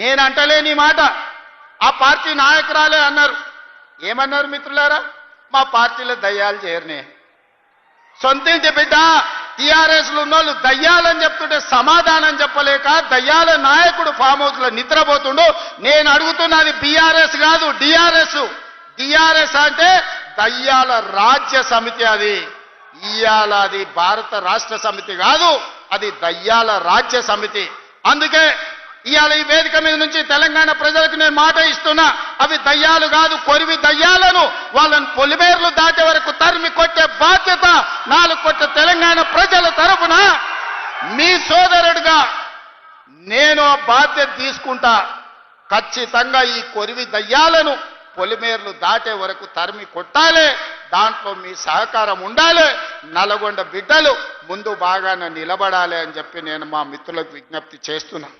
నేను అంటలేని మాట ఆ పార్టీ నాయకురాలే అన్నారు. ఏమన్నారు మిత్రులారా? మా పార్టీలో దయ్యాలు చేరనే. సొంతింటి బిడ్డ టీఆర్ఎస్లు ఉన్నోళ్ళు దయ్యాలని చెప్తుంటే సమాధానం చెప్పలేక దయ్యాల నాయకుడు ఫామ్ హౌస్ లో నిద్రపోతుండు. నేను అడుగుతున్నది బీఆర్ఎస్ కాదు, డిఆర్ఎస్. డిఆర్ఎస్ అంటే దయ్యాల రాజ్య సమితి. అది ఇయాల అది భారత రాష్ట్ర సమితి కాదు, అది దయ్యాల రాజ్య సమితి. అందుకే ఇవాళ ఈ వేదిక మీద నుంచి తెలంగాణ ప్రజలకు నేను మాట ఇస్తున్నా, అవి దయ్యాలు కాదు, కొరివి దయ్యాలను వాళ్ళని పొలిమేర్లు దాటే వరకు తరిమి కొట్టే బాధ్యత 4 కోట్ల తెలంగాణ ప్రజల తరఫున మీ సోదరుడిగా నేను ఆ బాధ్యత తీసుకుంటా. ఖచ్చితంగా ఈ కొరివి దయ్యాలను పొలిమేర్లు దాటే వరకు తరిమి కొట్టాలి. దాంట్లో మీ సహకారం ఉండాలి. నల్గొండ బిడ్డలు ముందు బాగానే నిలబడాలి అని చెప్పి నేను మా మిత్రులకు విజ్ఞప్తి చేస్తున్నా.